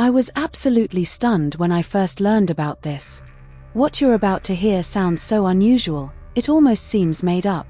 I was absolutely stunned when I first learned about this. What you're about to hear sounds so unusual, it almost seems made up.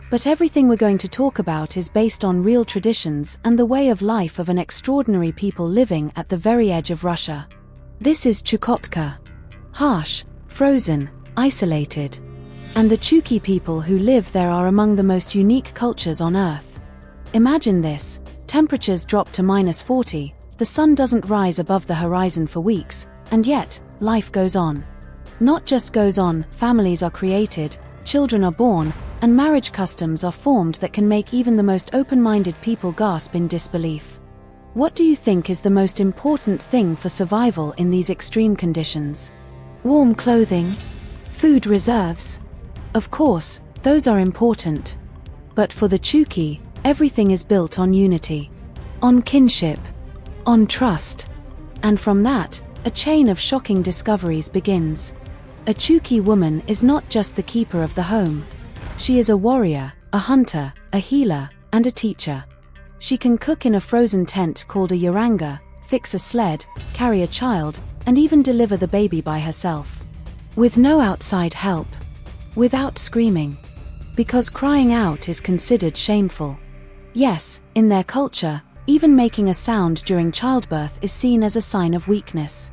But everything we're going to talk about is based on real traditions and the way of life of an extraordinary people living at the very edge of Russia. This is Chukotka. Harsh, frozen, isolated. And the Chukchi people who live there are among the most unique cultures on Earth. Imagine this, temperatures drop to -40, the sun doesn't rise above the horizon for weeks, and yet, life goes on. Not just goes on, families are created, children are born, and marriage customs are formed that can make even the most open-minded people gasp in disbelief. What do you think is the most important thing for survival in these extreme conditions? Warm clothing? Food reserves? Of course, those are important. But for the Chukchi, everything is built on unity. On kinship. On trust. And from that, a chain of shocking discoveries begins. A Chukchi woman is not just the keeper of the home. She is a warrior, a hunter, a healer, and a teacher. She can cook in a frozen tent called a yaranga, fix a sled, carry a child, and even deliver the baby by herself. With no outside help. Without screaming. Because crying out is considered shameful. Yes, in their culture, even making a sound during childbirth is seen as a sign of weakness.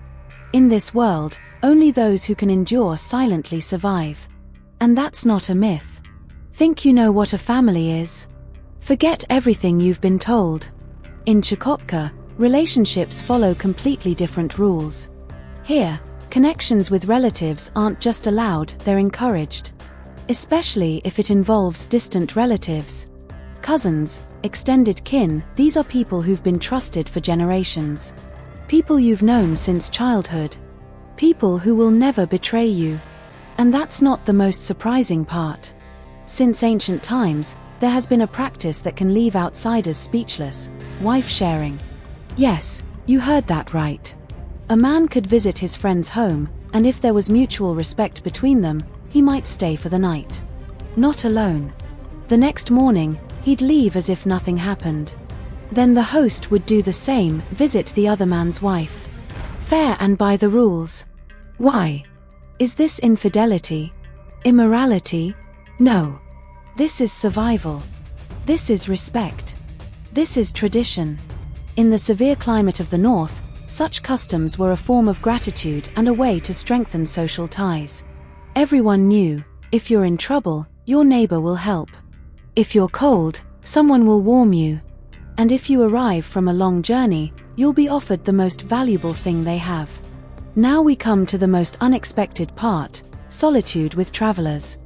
In this world, only those who can endure silently survive. And that's not a myth. Think you know what a family is? Forget everything you've been told. In Chukotka, relationships follow completely different rules. Here, connections with relatives aren't just allowed, they're encouraged. Especially if it involves distant relatives. Cousins, extended kin, these are people who've been trusted for generations. People you've known since childhood. People who will never betray you. And that's not the most surprising part. Since ancient times, there has been a practice that can leave outsiders speechless: wife sharing. Yes, you heard that right. A man could visit his friend's home, and if there was mutual respect between them, he might stay for the night. Not alone. The next morning, he'd leave as if nothing happened. Then the host would do the same, visit the other man's wife. Fair and by the rules. Why? Is this infidelity? Immorality? No. This is survival. This is respect. This is tradition. In the severe climate of the north, such customs were a form of gratitude and a way to strengthen social ties. Everyone knew, if you're in trouble, your neighbor will help. If you're cold, someone will warm you. And if you arrive from a long journey, you'll be offered the most valuable thing they have. Now we come to the most unexpected part: solitude with travelers.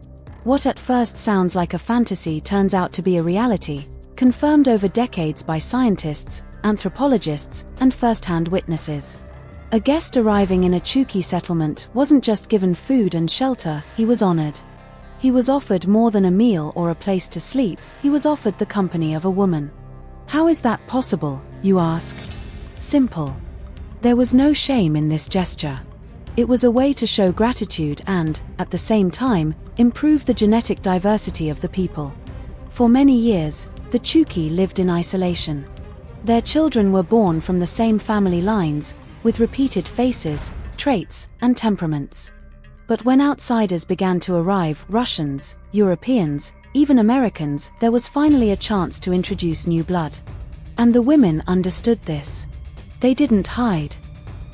What at first sounds like a fantasy turns out to be a reality, confirmed over decades by scientists, anthropologists, and first-hand witnesses. A guest arriving in a Chukchi settlement wasn't just given food and shelter, he was honored. He was offered more than a meal or a place to sleep, he was offered the company of a woman. How is that possible, you ask? Simple. There was no shame in this gesture. It was a way to show gratitude and, at the same time, improve the genetic diversity of the people. For many years, the Chukchi lived in isolation. Their children were born from the same family lines, with repeated faces, traits, and temperaments. But when outsiders began to arrive, Russians, Europeans, even Americans, there was finally a chance to introduce new blood. And the women understood this. They didn't hide.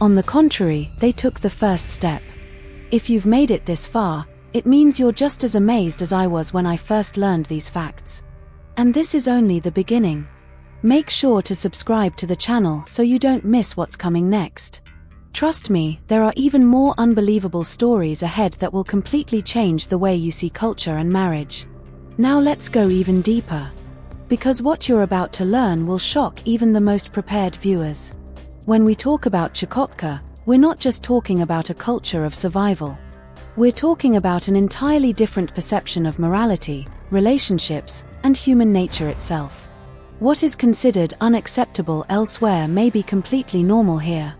On the contrary, they took the first step. If you've made it this far, it means you're just as amazed as I was when I first learned these facts. And this is only the beginning. Make sure to subscribe to the channel so you don't miss what's coming next. Trust me, there are even more unbelievable stories ahead that will completely change the way you see culture and marriage. Now let's go even deeper. Because what you're about to learn will shock even the most prepared viewers. When we talk about Chukotka, we're not just talking about a culture of survival. We're talking about an entirely different perception of morality, relationships, and human nature itself. What is considered unacceptable elsewhere may be completely normal here.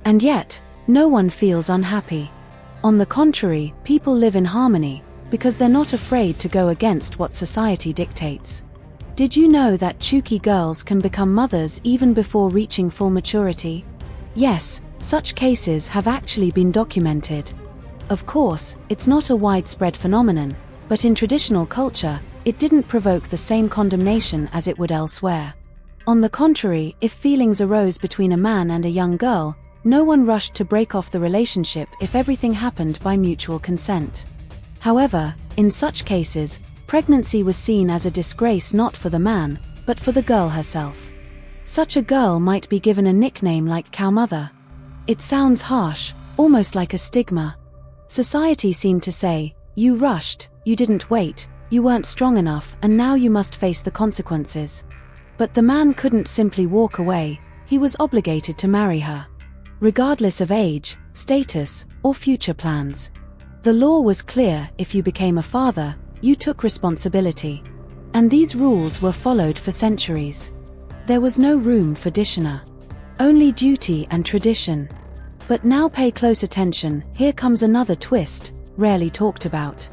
And yet, no one feels unhappy. On the contrary, people live in harmony, because they're not afraid to go against what society dictates. Did you know that Chukchi girls can become mothers even before reaching full maturity? Yes, such cases have actually been documented. Of course, it's not a widespread phenomenon, but in traditional culture, it didn't provoke the same condemnation as it would elsewhere. On the contrary, if feelings arose between a man and a young girl, no one rushed to break off the relationship if everything happened by mutual consent. However, in such cases, pregnancy was seen as a disgrace not for the man, but for the girl herself. Such a girl might be given a nickname like cowmother. It sounds harsh, almost like a stigma. Society seemed to say, you rushed, you didn't wait, you weren't strong enough, and now you must face the consequences. But the man couldn't simply walk away, he was obligated to marry her. Regardless of age, status, or future plans. The law was clear: if you became a father, you took responsibility. And these rules were followed for centuries. There was no room for dishonor. Only duty and tradition. But now pay close attention, here comes another twist, rarely talked about.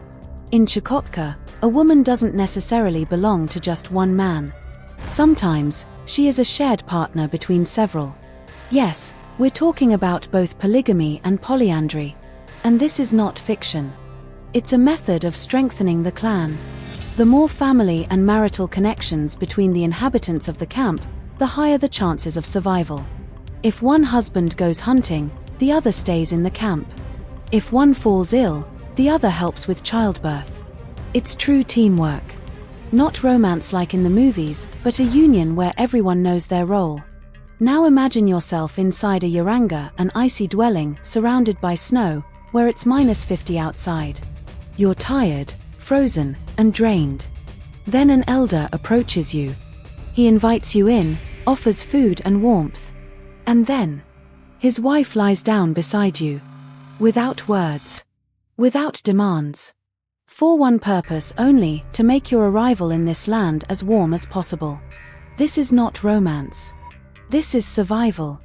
In Chukotka, a woman doesn't necessarily belong to just one man. Sometimes, she is a shared partner between several. Yes, we're talking about both polygamy and polyandry. And this is not fiction. It's a method of strengthening the clan. The more family and marital connections between the inhabitants of the camp, the higher the chances of survival. If one husband goes hunting, the other stays in the camp. If one falls ill, the other helps with childbirth. It's true teamwork. Not romance like in the movies, but a union where everyone knows their role. Now imagine yourself inside a yaranga, an icy dwelling, surrounded by snow, where it's -50 outside. You're tired, frozen, and drained. Then an elder approaches you. He invites you in, offers food and warmth. And then, his wife lies down beside you. Without words. Without demands. For one purpose only: to make your arrival in this land as warm as possible. This is not romance. This is survival.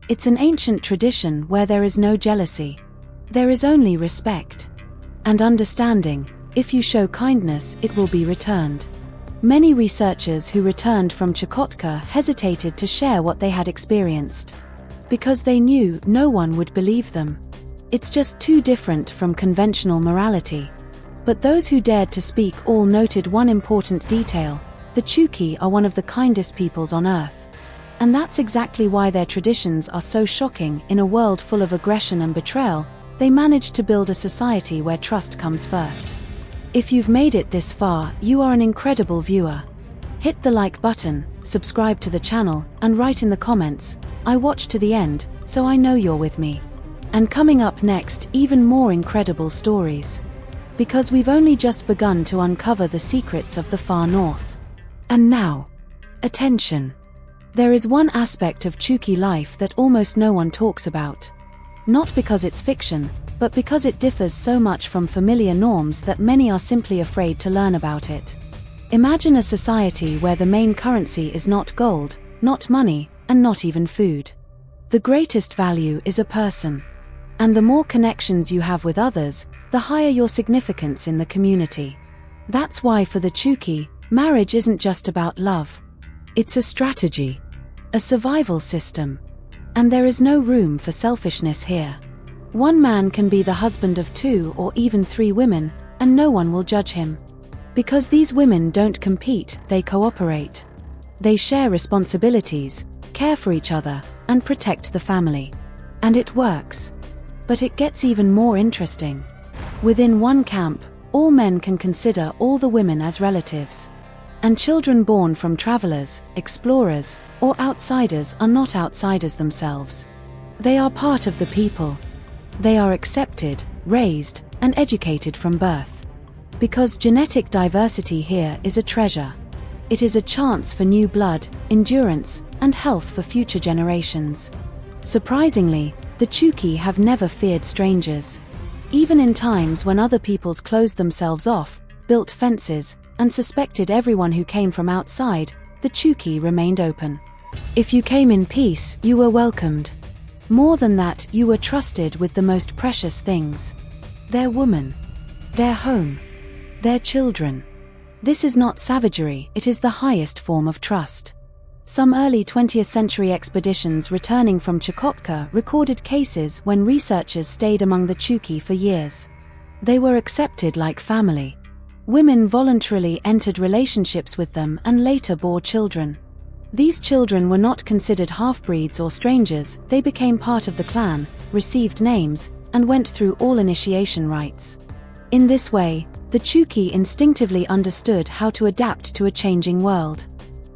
It's an ancient tradition where there is no jealousy. There is only respect. And understanding: if you show kindness, it will be returned. Many researchers who returned from Chukotka hesitated to share what they had experienced. Because they knew no one would believe them. It's just too different from conventional morality. But those who dared to speak all noted one important detail: the Chukchi are one of the kindest peoples on earth. And that's exactly why their traditions are so shocking. In a world full of aggression and betrayal, they managed to build a society where trust comes first. If you've made it this far, you are an incredible viewer. Hit the like button, subscribe to the channel, and write in the comments, "I watched to the end, so I know you're with me." And coming up next, even more incredible stories. Because we've only just begun to uncover the secrets of the far north. And now, attention. There is one aspect of Chukchi life that almost no one talks about. Not because it's fiction, but because it differs so much from familiar norms that many are simply afraid to learn about it. Imagine a society where the main currency is not gold, not money, and not even food. The greatest value is a person. And the more connections you have with others, the higher your significance in the community. That's why for the Chukchi, marriage isn't just about love. It's a strategy. A survival system. And there is no room for selfishness here. One man can be the husband of 2 or even 3 women, and no one will judge him. Because these women don't compete, they cooperate. They share responsibilities, care for each other, and protect the family. And it works. But it gets even more interesting. Within one camp, all men can consider all the women as relatives. And children born from travelers, explorers, or outsiders are not outsiders themselves. They are part of the people. They are accepted, raised, and educated from birth. Because genetic diversity here is a treasure. It is a chance for new blood, endurance, and health for future generations. Surprisingly, the Chukchi have never feared strangers. Even in times when other peoples closed themselves off, built fences, and suspected everyone who came from outside, the Chukchi remained open. If you came in peace, you were welcomed. More than that, you were trusted with the most precious things. Their woman. Their home. Their children. This is not savagery, it is the highest form of trust. Some early 20th century expeditions returning from Chukotka recorded cases when researchers stayed among the Chukchi for years. They were accepted like family. Women voluntarily entered relationships with them and later bore children. These children were not considered half-breeds or strangers, they became part of the clan, received names, and went through all initiation rites. In this way, the Chukchi instinctively understood how to adapt to a changing world.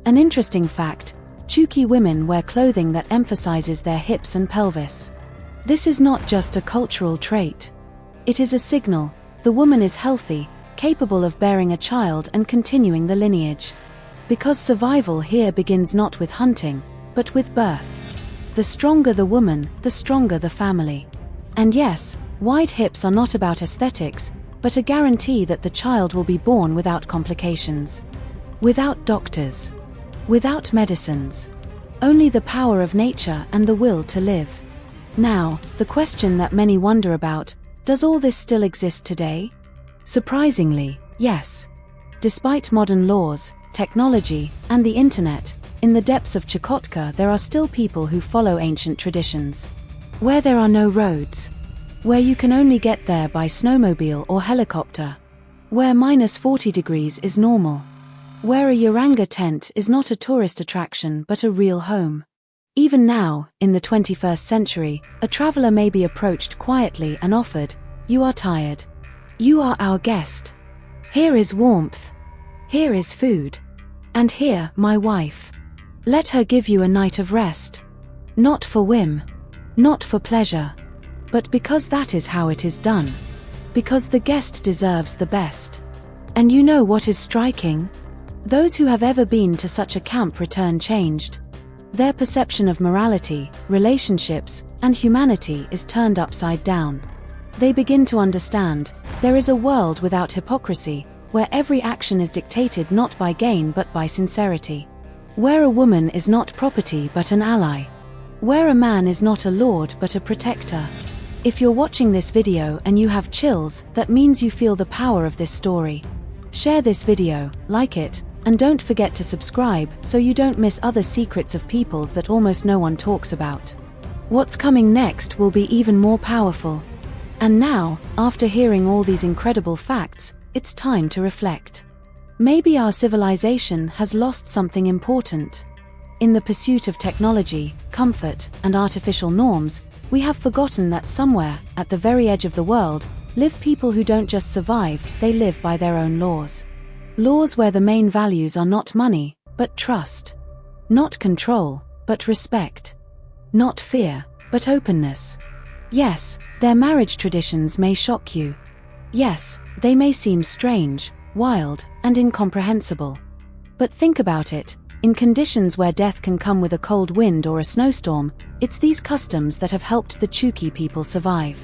An interesting fact: Chukchi women wear clothing that emphasizes their hips and pelvis. This is not just a cultural trait. It is a signal: the woman is healthy, capable of bearing a child and continuing the lineage. Because survival here begins not with hunting, but with birth. The stronger the woman, the stronger the family. And yes, wide hips are not about aesthetics, but a guarantee that the child will be born without complications. Without doctors. Without medicines. Only the power of nature and the will to live. Now, the question that many wonder about: does all this still exist today? Surprisingly, yes. Despite modern laws, technology, and the internet, in the depths of Chukotka there are still people who follow ancient traditions. Where there are no roads. Where you can only get there by snowmobile or helicopter. Where -40 degrees is normal. Where a Yaranga tent is not a tourist attraction but a real home. Even now, in the 21st century, a traveler may be approached quietly and offered, "You are tired. You are our guest. Here is warmth. Here is food. And here, my wife. Let her give you a night of rest." Not for whim. Not for pleasure. But because that is how it is done. Because the guest deserves the best. And you know what is striking? Those who have ever been to such a camp return changed. Their perception of morality, relationships, and humanity is turned upside down. They begin to understand, there is a world without hypocrisy, where every action is dictated not by gain but by sincerity. Where a woman is not property but an ally. Where a man is not a lord but a protector. If you're watching this video and you have chills, that means you feel the power of this story. Share this video, like it, and don't forget to subscribe so you don't miss other secrets of peoples that almost no one talks about. What's coming next will be even more powerful. And now, after hearing all these incredible facts, it's time to reflect. Maybe our civilization has lost something important. In the pursuit of technology, comfort, and artificial norms, we have forgotten that somewhere, at the very edge of the world, live people who don't just survive, they live by their own laws. Laws where the main values are not money, but trust. Not control, but respect. Not fear, but openness. Yes, their marriage traditions may shock you. Yes, they may seem strange, wild, and incomprehensible. But think about it, in conditions where death can come with a cold wind or a snowstorm, it's these customs that have helped the Chukchi people survive.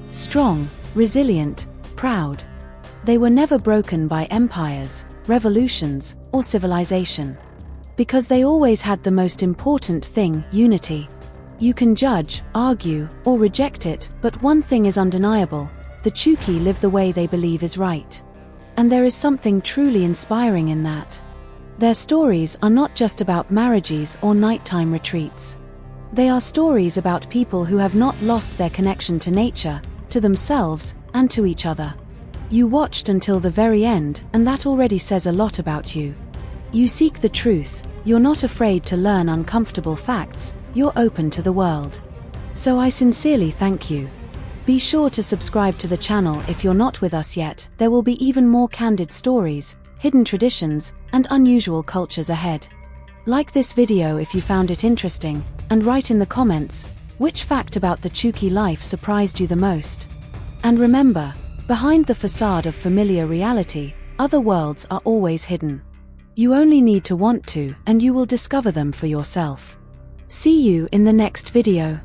Strong, resilient, proud. They were never broken by empires, revolutions, or civilization. Because they always had the most important thing: unity. You can judge, argue, or reject it, but one thing is undeniable: the Chukchi live the way they believe is right. And there is something truly inspiring in that. Their stories are not just about marriages or nighttime retreats. They are stories about people who have not lost their connection to nature, to themselves, and to each other. You watched until the very end, and that already says a lot about you. You seek the truth, you're not afraid to learn uncomfortable facts, you're open to the world. So I sincerely thank you. Be sure to subscribe to the channel if you're not with us yet. There will be even more candid stories, hidden traditions, and unusual cultures ahead. Like this video if you found it interesting, and write in the comments, which fact about the Chukchi life surprised you the most? And remember, behind the facade of familiar reality, other worlds are always hidden. You only need to want to, and you will discover them for yourself. See you in the next video.